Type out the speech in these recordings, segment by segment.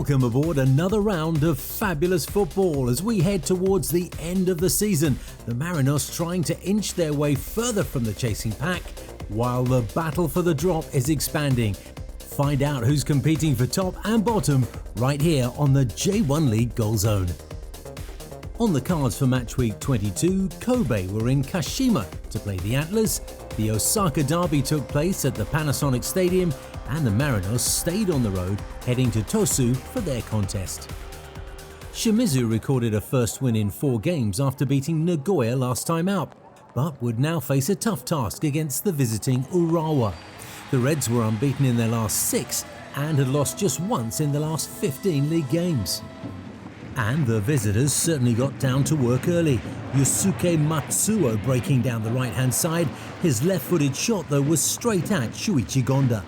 Welcome aboard another round of fabulous football as we head towards the end of the season. The Marinos trying to inch their way further from the chasing pack while the battle for the drop is expanding. Find out who's competing for top and bottom right here on the J1 League Goal Zone. On the cards for Matchweek 22, Kobe were in Kashima to play the Antlers. The Osaka derby took place at the Panasonic Stadium, and the Marinos stayed on the road, heading to Tosu for their contest. Shimizu recorded a first win in 4 games after beating Nagoya last time out, but would now face a tough task against the visiting Urawa. The Reds were unbeaten in their last 6 and had lost just once in the last 15 league games. And the visitors certainly got down to work early. Yusuke Matsuo breaking down the right-hand side. His left-footed shot, though, was straight at Shuichi Gonda.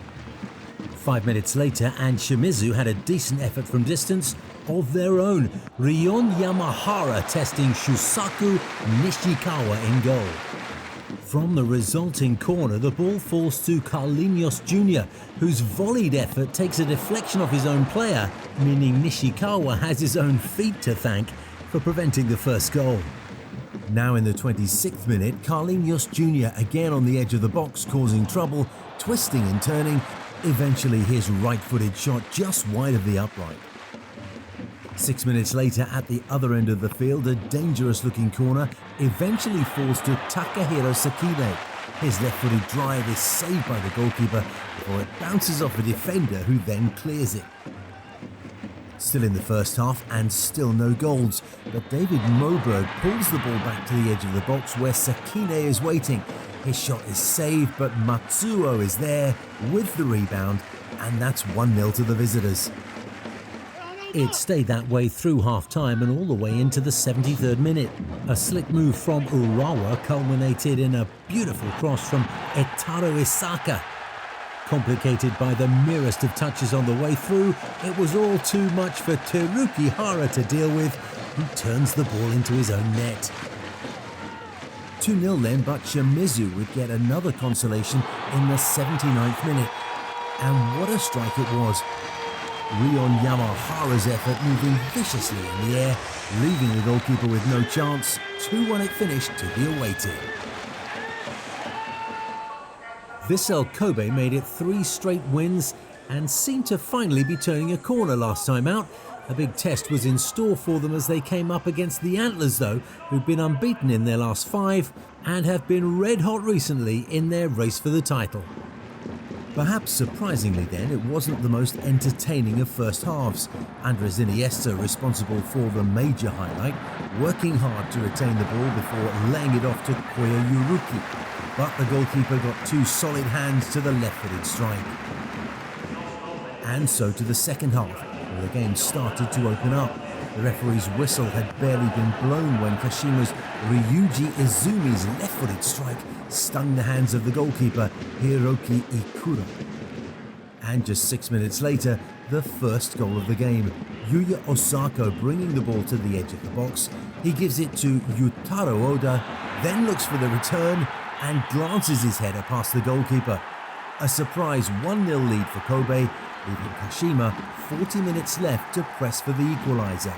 5 minutes later, and Shimizu had a decent effort from distance of their own. Rion Yamahara testing Shusaku Nishikawa in goal. From the resulting corner, the ball falls to Carlinhos Jr., whose volleyed effort takes a deflection off his own player, meaning Nishikawa has his own feet to thank for preventing the first goal. Now in the 26th minute, Carlinhos Jr. again on the edge of the box, causing trouble, twisting and turning. Eventually his right-footed shot just wide of the upright. 6 minutes later, at the other end of the field, a dangerous-looking corner eventually falls to Takahiro Sakine. His left-footed drive is saved by the goalkeeper before it bounces off a defender who then clears it. Still in the first half and still no goals, but David Moberg pulls the ball back to the edge of the box where Sakine is waiting. His shot is saved, but Matsuo is there with the rebound, and that's 1-0 to the visitors. It stayed that way through half-time and all the way into the 73rd minute. A slick move from Urawa culminated in a beautiful cross from Etaro Isaka. Complicated by the merest of touches on the way through, it was all too much for Teruki Hara to deal with, who turns the ball into his own net. 2-0 then, but Shimizu would get another consolation in the 79th minute. And what a strike it was. Rion Yamahara's effort moving viciously in the air, leaving the goalkeeper with no chance. 2-1 it finished to the away team. Vissel Kobe made it 3 straight wins and seemed to finally be turning a corner last time out. A big test was in store for them as they came up against the Antlers, though, who'd been unbeaten in their last 5 and have been red hot recently in their race for the title. Perhaps surprisingly then, it wasn't the most entertaining of first halves. Andres Iniesta responsible for the major highlight, working hard to retain the ball before laying it off to Koya Yuruki. But the goalkeeper got 2 solid hands to the left-footed strike. And so to the second half, where the game started to open up. The referee's whistle had barely been blown when Kashima's Ryuji Izumi's left-footed strike stung the hands of the goalkeeper, Hiroki Ikura. And just 6 minutes later, the first goal of the game. Yuya Osako bringing the ball to the edge of the box. He gives it to Yutaro Oda, then looks for the return and glances his header past the goalkeeper. A surprise 1-0 lead for Kobe, leaving Kashima 40 minutes left to press for the equaliser.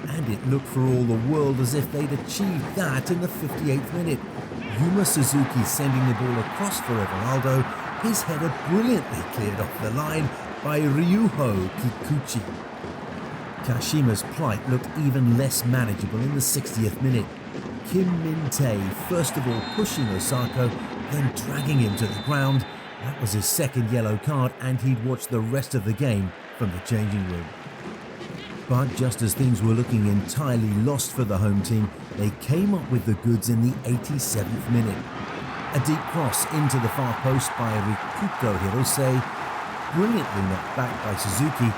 And it looked for all the world as if they'd achieved that in the 58th minute. Yuma Suzuki sending the ball across for Everaldo, his header brilliantly cleared off the line by Ryuho Kikuchi. Kashima's plight looked even less manageable in the 60th minute. Kim Min-tae first of all pushing Osako, then dragging him to the ground. That was his second yellow card, and he'd watched the rest of the game from the changing room. But just as things were looking entirely lost for the home team, they came up with the goods in the 87th minute. A deep cross into the far post by Rikuto Hirose, brilliantly knocked back by Suzuki.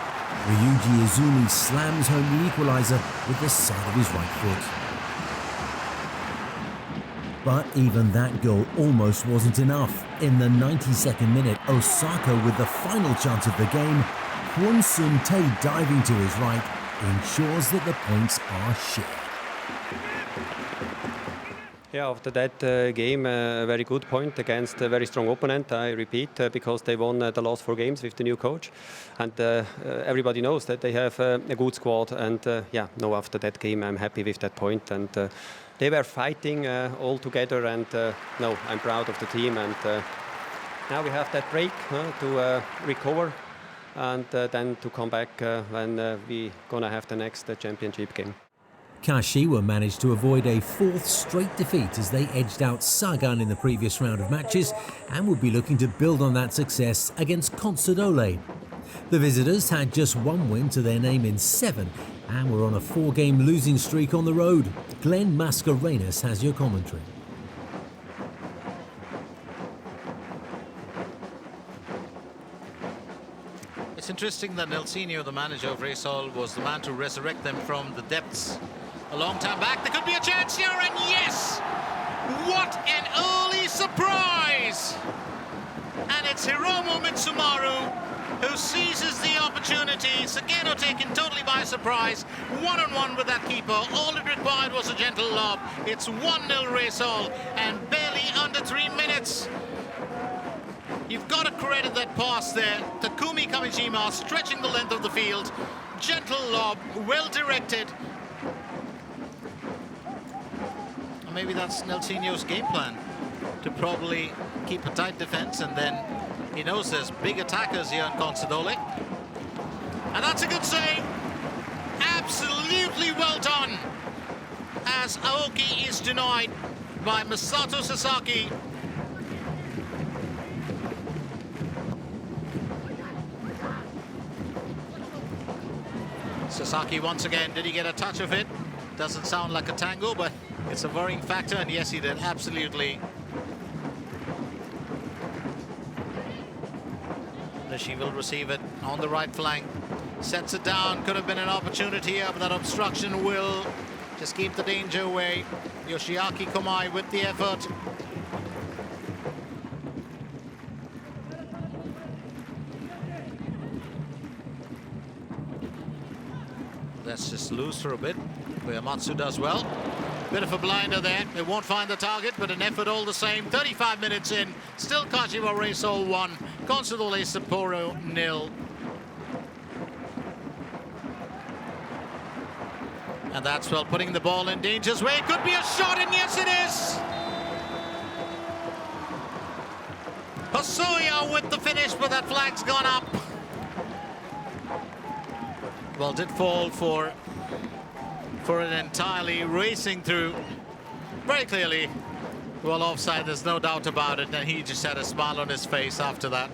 Ryuji Izumi slams home the equaliser with the side of his right foot. But even that goal almost wasn't enough. In the 92nd minute, Osaka with the final chance of the game, Kwon Sun-tae diving to his right, ensures that the points are shared. Yeah, after that game, a very good point against a very strong opponent, I repeat, because they won the last 4 games with the new coach. And everybody knows that they have a good squad. And yeah, no, after that game, I'm happy with that point. And they were fighting all together. And no, I'm proud of the team. And now we have that break to recover and then to come back when we're going to have the next championship game. Kashiwa managed to avoid a 4th straight defeat as they edged out Sagan in the previous round of matches and will be looking to build on that success against Consadole. The visitors had just 1 win to their name in 7 and were on a 4-game losing streak on the road. Glenn Mascarenas has your commentary. It's interesting that Nelsinho, the manager of Reysol, was the man to resurrect them from the depths a long time back. There could be a chance here, and yes! What an early surprise! And it's Hiromu Mitsumaru who seizes the opportunity. Sageno taken totally by surprise. One-on-one with that keeper. All it required was a gentle lob. It's 1-0 Reysol, and barely under 3 minutes. You've got to credit that pass there. Takumi Kamijima stretching the length of the field. Gentle lob, well directed. And maybe that's Nelsinho's game plan, to probably keep a tight defense, and then he knows there's big attackers here in Consadole. And that's a good save. Absolutely well done, as Aoki is denied by Masato Sasaki. Sasaki once again, did he get a touch of it? Doesn't sound like a tango, but it's a worrying factor, and yes, he did, absolutely. She will receive it on the right flank, sets it down. Could have been an opportunity here, but that obstruction will just keep the danger away. Yoshiaki Komai with the effort. Let's just lose for a bit, where Matsu does well. Bit of a blinder there. They won't find the target, but an effort all the same. 35 minutes in, still Kashiwa Reysol 1, Consadole Sapporo 0. And that's well putting the ball in danger's way. Could be a shot, and yes it is! Hosoya with the finish, but that flag's gone up. Well, did fall for it entirely, racing through very clearly. Well, offside, there's no doubt about it, and he just had a smile on his face after that.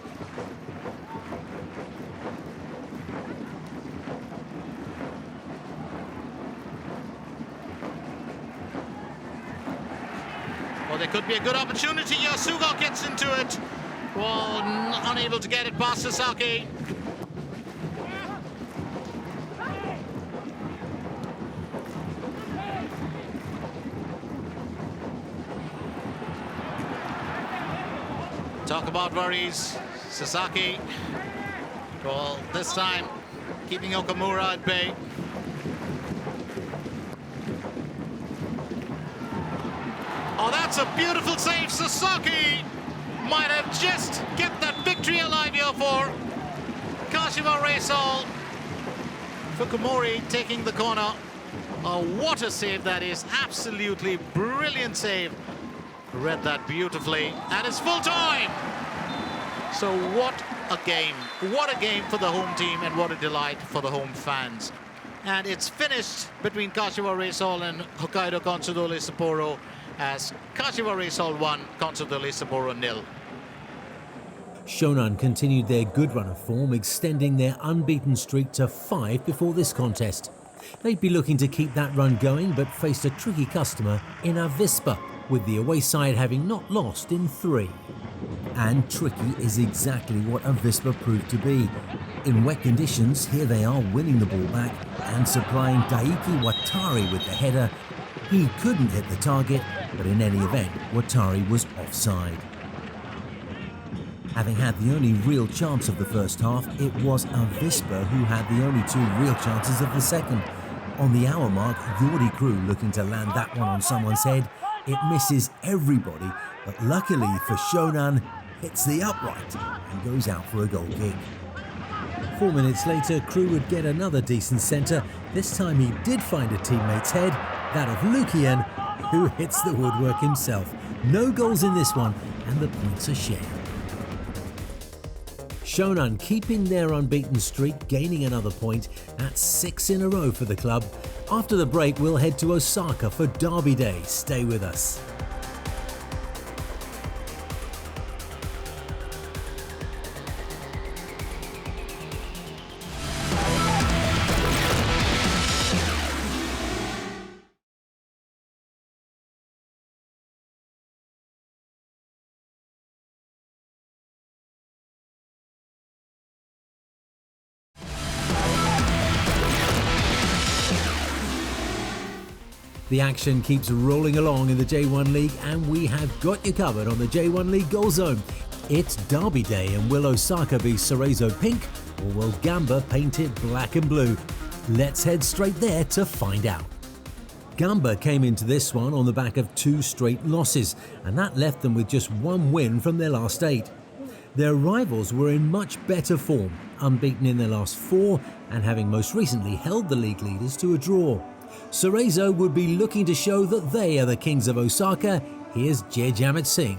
Well, there could be a good opportunity. Yasugo gets into it. Well, unable to get it past Sasaki. Talk about worries. Sasaki, well, this time keeping Okamura at bay. Oh, that's a beautiful save. Sasaki might have just kept that victory alive here for Kashiwa Reysol. Fukumori taking the corner. Oh, what a save that is. Absolutely brilliant save. Read that beautifully, and it's full time. So what a game. What a game for the home team, and what a delight for the home fans. And it's finished between Kashiwa Reysol and Hokkaido Consadole Sapporo as Kashiwa Reysol 1, Consadole Sapporo 0. Shonan continued their good run of form, extending their unbeaten streak to 5 before this contest. They'd be looking to keep that run going, but faced a tricky customer in Avispa, with the away side having not lost in 3. And tricky is exactly what Avispa proved to be. In wet conditions, here they are winning the ball back and supplying Daiki Watari with the header. He couldn't hit the target, but in any event, Watari was offside. Having had the only real chance of the first half, it was Avispa who had the only 2 real chances of the second. On the hour mark, Jordi Crew looking to land that one on someone's head. It misses everybody, but luckily for Shonan, hits the upright and goes out for a goal kick. 4 minutes later, Crew would get another decent centre. This time he did find a teammate's head, that of Lukian, who hits the woodwork himself. No goals in this one, and the points are shared. Shonan keeping their unbeaten streak, gaining another point. That's 6 in a row for the club. After the break, we'll head to Osaka for Derby Day. Stay with us. The action keeps rolling along in the J1 League, and we have got you covered on the J1 League Goal Zone. It's Derby Day, and will Osaka be Cerezo pink, or will Gamba paint it black and blue? Let's head straight there to find out. Gamba came into this one on the back of 2 straight losses, and that left them with just 1 win from their last 8. Their rivals were in much better form, unbeaten in their last 4, and having most recently held the league leaders to a draw. Cerezo would be looking to show that they are the kings of Osaka. Here's Jayjamit Singh.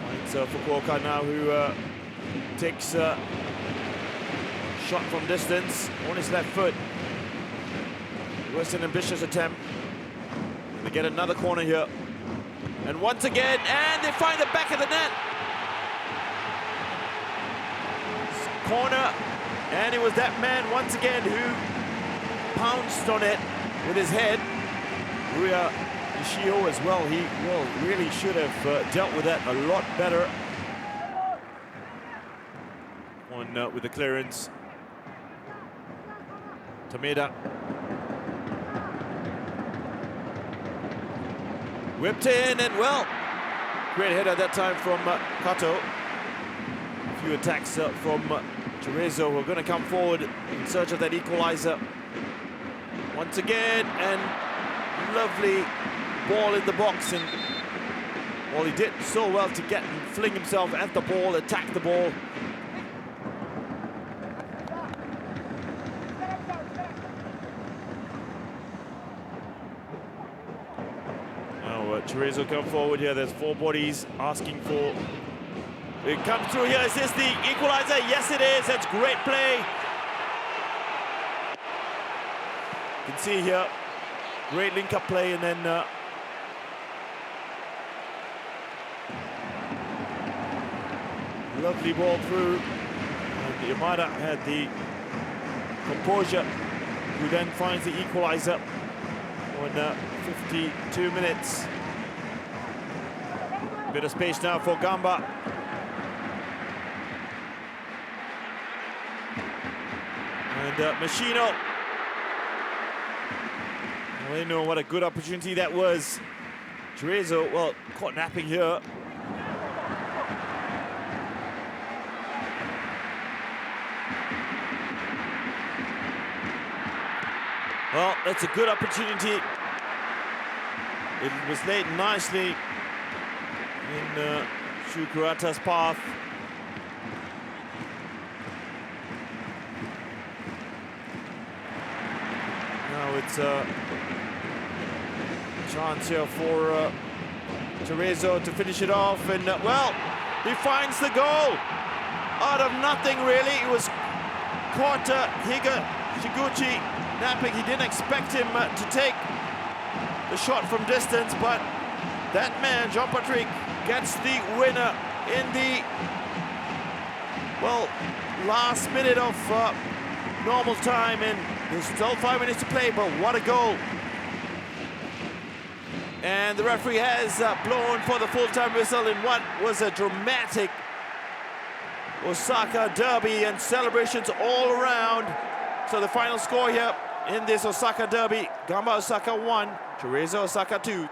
Finds Fukuoka now, who takes a shot from distance on his left foot. It was an ambitious attempt. They get another corner here. And once again, and they find the back of the net. Corner. And it was that man once again who pounced on it with his head. Rua Ishio as well. He really should have dealt with that a lot better. One with the clearance. Tameda. Whipped in, and well, great header that time from Kato. A few attacks from Cerezo, who are going to come forward in search of that equalizer. Once again, and lovely ball in the box, and well, he did so well to get and fling himself at the ball, attack the ball. Now Cerezo come forward here. There's 4 bodies asking for. It comes through here. Is this the equalizer? Yes, it is. That's great play. You can see here, great link-up play, and then lovely ball through. And Yamada had the composure, who then finds the equalizer on 52 minutes. Bit of space now for Gamba. And Machino. Well, they know what a good opportunity that was. Cerezo, well, caught napping here. Well, that's a good opportunity. It was laid nicely in Shukurata's path. Now it's a chance here for Cerezo to finish it off, and well, he finds the goal out of nothing, really. It was caught Higa Shiguchi napping. He didn't expect him to take the shot from distance, but that man, Jean-Patrick, gets the winner in the, well, last minute of normal time, and there's still 5 minutes to play, but what a goal. And the referee has blown for the full-time whistle in what was a dramatic Osaka derby, and celebrations all around. So the final score here in this Osaka derby, Gamba Osaka 1, Cerezo Osaka 2.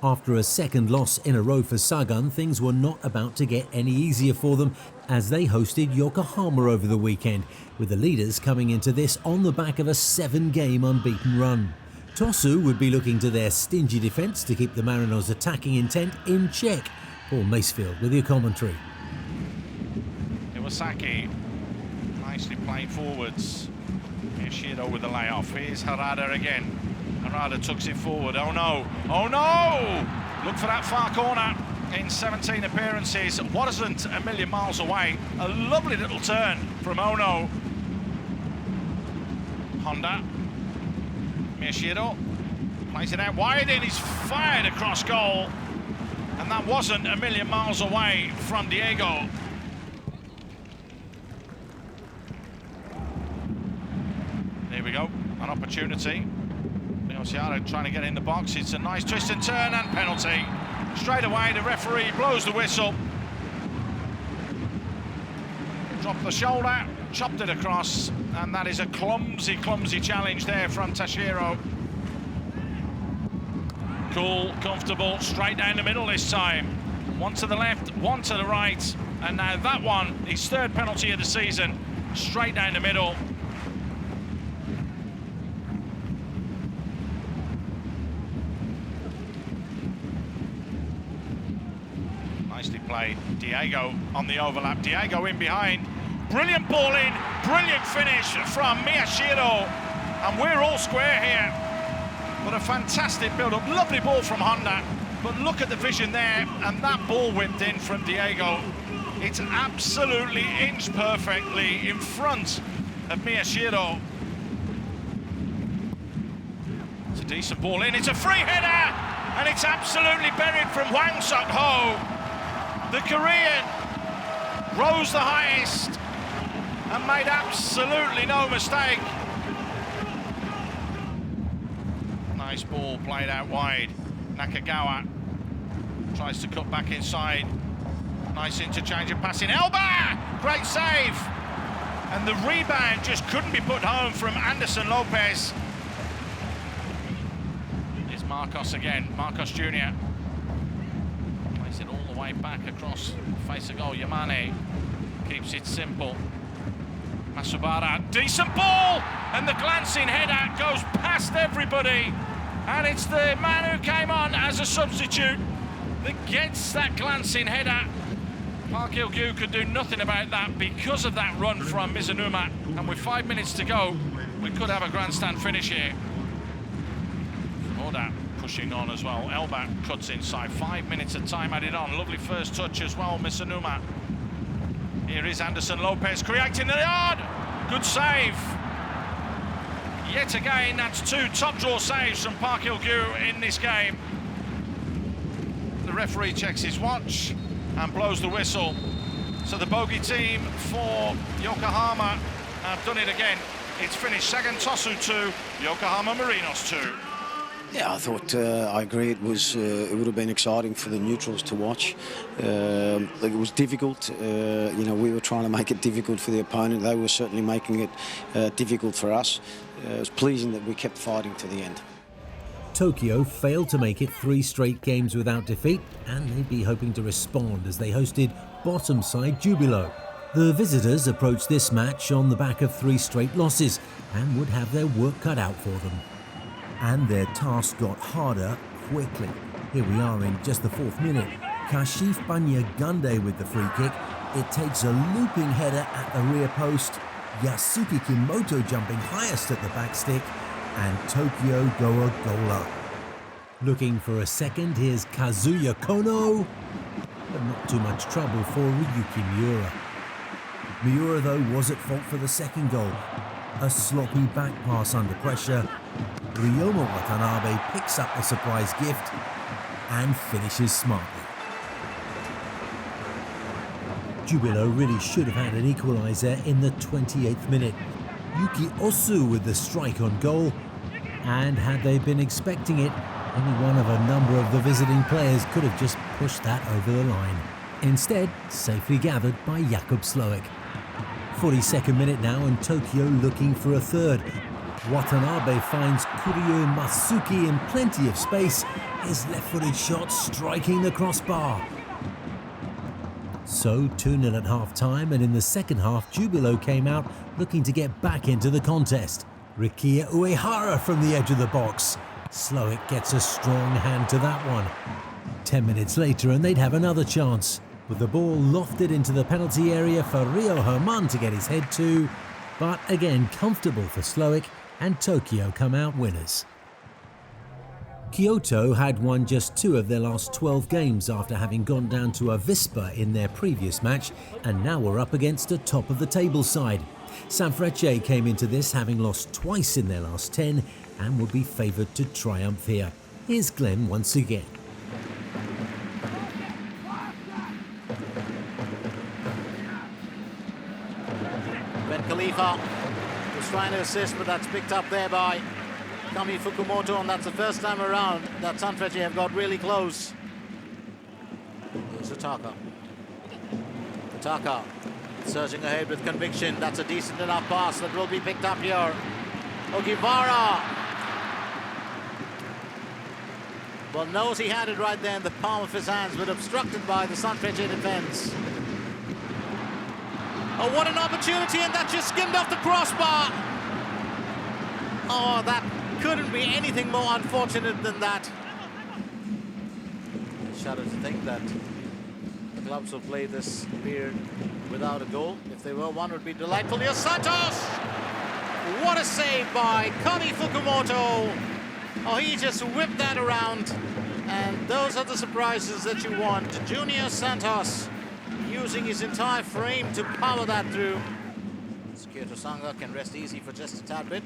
After a second loss in a row for Sagan, things were not about to get any easier for them as they hosted Yokohama over the weekend, with the leaders coming into this on the back of a 7-game unbeaten run. Tosu would be looking to their stingy defence to keep the Mariners' attacking intent in check. Paul Macefield with your commentary. Iwasaki, nicely played forwards. Here's Shiro with the layoff. Here's Harada again. Harada tucks it forward. Oh no! Oh no! Look for that far corner. In 17 appearances, wasn't a million miles away. A lovely little turn from Ono. Honda. Miyashiro plays it out wide and he's fired across goal. And that wasn't a million miles away from Diego. Here we go, an opportunity. Osiara trying to get in the box. It's a nice twist and turn and penalty. Straight away, the referee blows the whistle. Dropped the shoulder, chopped it across, and that is a clumsy, clumsy challenge there from Tashiro. Cool, comfortable, straight down the middle this time. One to the left, one to the right, and now that one, his third penalty of the season, straight down the middle. Nicely played. Diego on the overlap. Diego in behind. Brilliant ball in. Brilliant finish from Miyashiro. And we're all square here. But a fantastic build-up. Lovely ball from Honda. But look at the vision there. And that ball whipped in from Diego. It's absolutely inch perfectly in front of Miyashiro. It's a decent ball in. It's a free header. And it's absolutely buried from Hwang Sok-ho. The Korean rose the highest and made absolutely no mistake. Nice ball played out wide. Nakagawa tries to cut back inside. Nice interchange of passing. Elba! Great save! And the rebound just couldn't be put home from Anderson Lopez. It's Marcos again, Marcos Jr. It all the way back across the face of goal. Yamane keeps it simple. Masubara, decent ball, and the glancing header goes past everybody, and it's the man who came on as a substitute that gets that glancing header. Park Il-gyu could do nothing about that because of that run from Mizunuma, and with 5 minutes to go, we could have a grandstand finish here. Oda pushing on as well. Elba cuts inside. 5 minutes of time added on. Lovely first touch as well, Mizunuma. Here is Anderson Lopez creating the yard. Good save. Yet again, that's two top draw saves from Park Il-gyu in this game. The referee checks his watch and blows the whistle. So the bogey team for Yokohama have done it again. It's finished. Sagan Tosu 2, Yokohama Marinos 2. Yeah, I thought, I agree, it would have been exciting for the neutrals to watch. It was difficult, you know, we were trying to make it difficult for the opponent. They were certainly making it difficult for us. It was pleasing that we kept fighting to the end. Tokyo failed to make it 3 straight games without defeat, and they'd be hoping to respond as they hosted bottom side Jubilo. The visitors approached this match on the back of 3 straight losses and would have their work cut out for them. And their task got harder quickly. Here we are in just the 4th minute. Kashif Banyagande with the free kick. It takes a looping header at the rear post. Yasuki Kimoto jumping highest at the back stick. And Tokyo go a goal up. Looking for a second, here's Kazuya Kono. But not too much trouble for Ryuki Miura. Miura, though, was at fault for the second goal. A sloppy back pass under pressure. Ryoma Watanabe picks up the surprise gift and finishes smartly. Jubilo really should have had an equaliser in the 28th minute. Yuki Osu with the strike on goal, and had they been expecting it, any one of a number of the visiting players could have just pushed that over the line. Instead, safely gathered by Jakub Sloik. 42nd minute now, and Tokyo looking for a third. Watanabe finds Kuryo Masuki in plenty of space, his left-footed shot striking the crossbar. So 2-0 at half-time, and in the second half, Jubilo came out looking to get back into the contest. Rikia Uehara from the edge of the box. Slowick gets a strong hand to that one. 10 minutes later and they'd have another chance, with the ball lofted into the penalty area for Rio Herman to get his head to, but again comfortable for Slowick, and Tokyo come out winners. Kyoto had won just 2 of their last 12 games after having gone down to Avispa in their previous match, and now were up against a top-of-the-table side. Sanfrecce came into this having lost twice in their last 10 and would be favoured to triumph here. Here's Glenn once again. Ben Khalifa was trying to assist, but that's picked up there by Kami Fukumoto, and that's the first time around that Sanfrecce have got really close. Here's Utaka. Utaka surging ahead with conviction. That's a decent enough pass that will be picked up here. Ogiwara. Well, knows he had it right there in the palm of his hands, but obstructed by the Sanfrecce defense. Oh, what an opportunity, and that just skimmed off the crossbar. Oh, that couldn't be anything more unfortunate than that. Shudder to think that the clubs will play this period without a goal. If they were, one would be delightful. Here's Santos! What a save by Kami Fukumoto. Oh, he just whipped that around. And those are the surprises that you want. Junior Santos using his entire frame to power that through. Kyoto Sanga can rest easy for just a tad bit.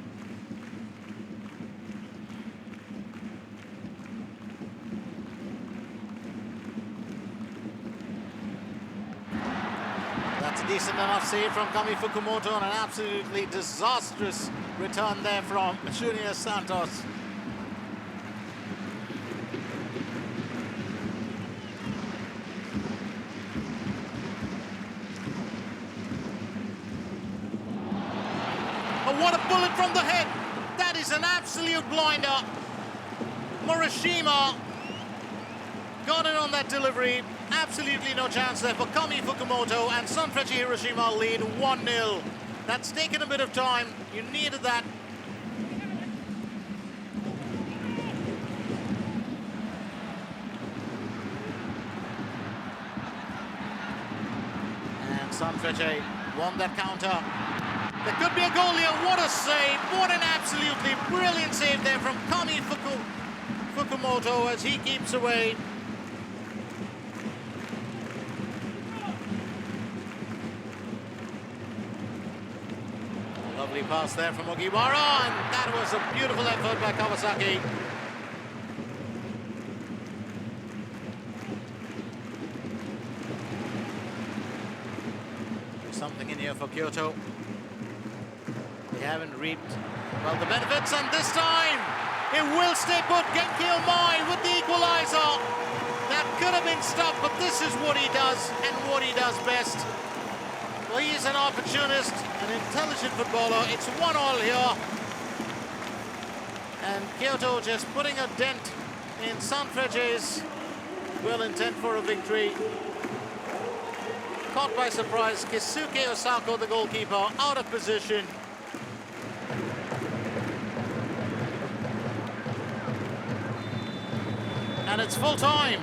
That's a decent enough save from Kami Fukumoto, and an absolutely disastrous return there from Junior Santos. Oh, what a bullet from the head! That is an absolute blinder. Morishima got it on that delivery. Absolutely no chance there for Kami Fukumoto, and Sanfrecce Hiroshima lead 1-0. That's taken a bit of time. You needed that. And Sanfrecce won that counter. There could be a goal here. What a save. What an absolutely brilliant save there from Kami Fukumoto as he keeps away. Lovely pass there from Ogiwara, and that was a beautiful effort by Kawasaki. There's something in here for Kyoto. They haven't reaped, well, the benefits, and this time it will stay put. Genki Omai with the equalizer. That could have been stopped, but this is what he does, and what he does best. Well, he is an opportunist, an intelligent footballer. It's 1-1 here. And Kyoto just putting a dent in Sanfrecce's will intent for a victory. Caught by surprise, Keisuke Osako, the goalkeeper, out of position. And it's full time.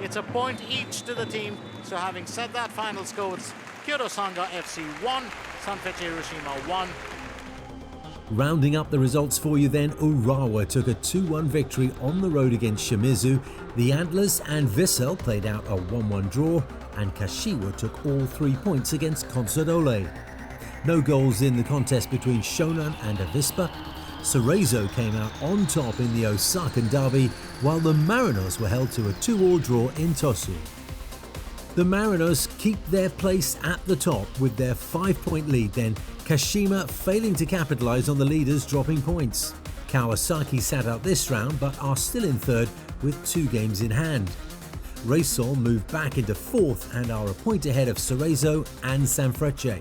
It's a point each to the team. So having said that, final score, it's Kyoto Sanga FC 1, Sanfrecce Hiroshima 1. Rounding up the results for you then, Urawa took a 2-1 victory on the road against Shimizu. The Antlers and Vissel played out a 1-1 draw, and Kashiwa took all 3 points against Consadole. No goals in the contest between Shonan and Avispa. Cerezo came out on top in the Osakan derby, while the Mariners were held to a 2-2 draw in Tosu. The Mariners keep their place at the top with their 5-point lead then, Kashima failing to capitalise on the leaders dropping points. Kawasaki sat out this round but are still in third with 2 games in hand. Reysol moved back into 4th and are a point ahead of Cerezo and Sanfrecce.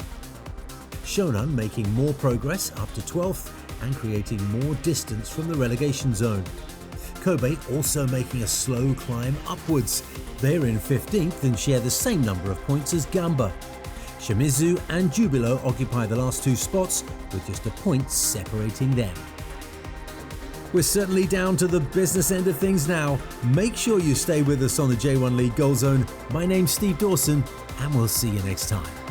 Shonan making more progress up to 12th, and creating more distance from the relegation zone. Kobe also making a slow climb upwards. They're in 15th and share the same number of points as Gamba. Shimizu and Jubilo occupy the last two spots with just a point separating them. We're certainly down to the business end of things now. Make sure you stay with us on the J1 League Goal Zone. My name's Steve Dawson, and we'll see you next time.